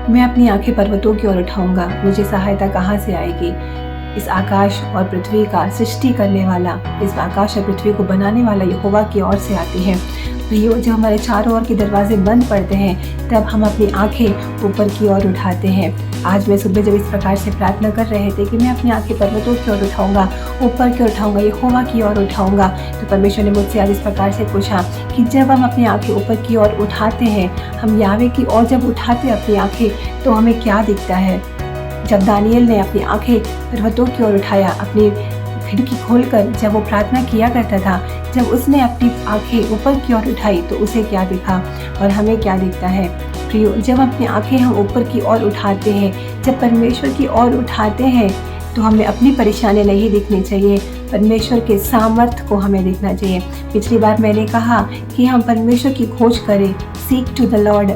मैं अपनी आंखें पर्वतों की ओर उठाऊंगा, मुझे सहायता कहाँ से आएगी। इस आकाश और पृथ्वी का सृष्टि करने वाला, इस आकाश और पृथ्वी को बनाने वाला यहोवा की ओर से आती है। प्रियो, जब हमारे चारों ओर के दरवाजे बंद पड़ते हैं तब हम अपनी आंखें ऊपर की ओर उठाते हैं। आज मैं सुबह जब इस प्रकार से प्रार्थना कर रहे थे कि मैं अपनी आंखें पर्वतों की ओर उठाऊंगा, ऊपर की ओर उठाऊंगा, यहोवा की ओर उठाऊंगा, तो परमेश्वर ने मुझसे आज इस प्रकार से पूछा कि जब हम अपनी आंखें ऊपर की ओर उठाते हैं, हम यावे की ओर जब उठाते हैं अपनी आंखें, तो हमें क्या दिखता है। जब दानियल ने अपनी आंखें पर्वतों की ओर उठाया, अपनी खिड़की खोलकर जब वो प्रार्थना किया करता था, जब उसने अपनी आंखें ऊपर की ओर उठाई तो उसे क्या दिखा और हमें क्या दिखता है। प्रियो, जब अपनी आंखें हम ऊपर की ओर उठाते हैं, जब परमेश्वर की ओर उठाते हैं, तो हमें अपनी परेशानी नहीं दिखनी चाहिए, परमेश्वर के सामर्थ्य को हमें देखना चाहिए। पिछली बार मैंने कहा कि हम परमेश्वर की खोज करें, सीक टू द लॉर्ड।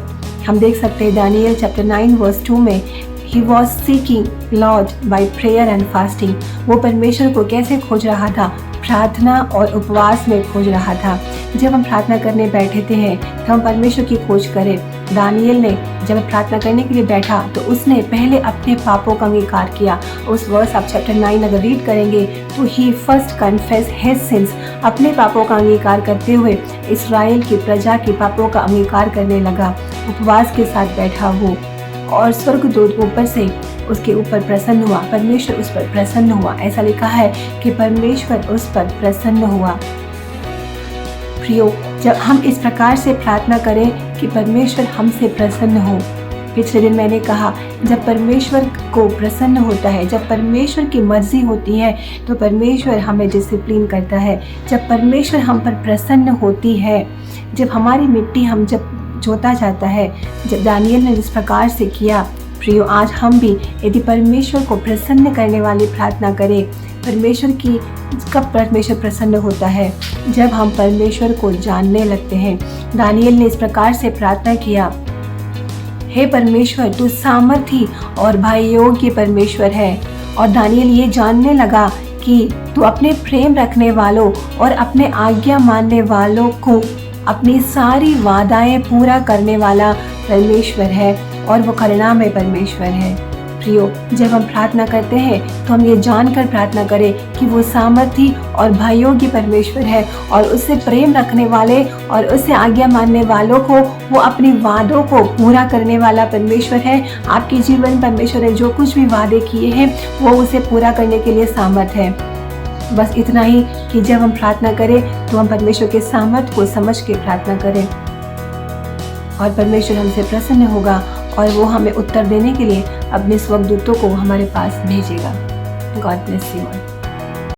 हम देख सकते हैं दानियल चैप्टर 9 वर्स 2 में, He was seeking Lord by prayer and fasting। वो परमेश्वर को कैसे खोज रहा था, प्रार्थना और उपवास में खोज रहा था। जब हम प्रार्थना करने बैठे हैं तो हम परमेश्वर की खोज करें। दानियल ने जब प्रार्थना करने के लिए बैठा तो उसने पहले अपने पापों का अंगीकार किया। उस वर्स आप चैप्टर 9 अगर रीड करेंगे तो ही फर्स्ट कन्फेस हिज सिंस, अपने पापों का अंगीकार करते हुए इस्राएल की प्रजा के पापों का अंगीकार करने लगा। उपवास के साथ बैठा वो, और स्वर्गदूत ऊपर से उसके ऊपर प्रसन्न हुआ, परमेश्वर उस पर प्रसन्न हुआ। ऐसा लिखा है कि परमेश्वर उस पर प्रसन्न हुआ। प्रियो, जब हम इस प्रकार से प्रार्थना करें कि परमेश्वर हमसे प्रसन्न हो, पिछले दिन मैंने कहा जब परमेश्वर को प्रसन्न होता है, जब परमेश्वर की मर्जी होती है तो परमेश्वर हमें डिसिप्लिन करता है। जब परमेश्वर हम पर प्रसन्न होती है, जब हमारी मिट्टी हम जब जोता जाता है, जब दानियल ने इस प्रकार से किया। प्रियो, आज हम भी यदि परमेश्वर को प्रसन्न करने वाली प्रार्थना करें, परमेश्वर की कब परमेश्वर प्रसन्न होता है, जब हम परमेश्वर को जानने लगते हैं। दानियल ने इस प्रकार से प्रार्थना किया, हे परमेश्वर, तू सामर्थी और भाई योग्य परमेश्वर है। और दानियल ये जानने लगा कि तू अपने प्रेम रखने वालों और अपने आज्ञा मानने वालों को अपनी सारी वादाएं पूरा करने वाला परमेश्वर है और वो करुणामय परमेश्वर है। प्रियो, जब हम प्रार्थना करते हैं तो हम ये जानकर प्रार्थना करें कि वो सामर्थी और भाइयों की परमेश्वर है और उससे प्रेम रखने वाले और उससे आज्ञा मानने वालों को वो अपने वादों को पूरा करने वाला परमेश्वर है। आपके जीवन परमेश्वर ने जो कुछ भी वादे किए हैं वो उसे पूरा करने के लिए सामर्थ है। बस इतना ही कि जब हम प्रार्थना करें तो हम परमेश्वर के सामर्थ्य को समझ के प्रार्थना करें और परमेश्वर हमसे प्रसन्न होगा और वो हमें उत्तर देने के लिए अपने स्वर्गदूतों को हमारे पास भेजेगा। God bless you all.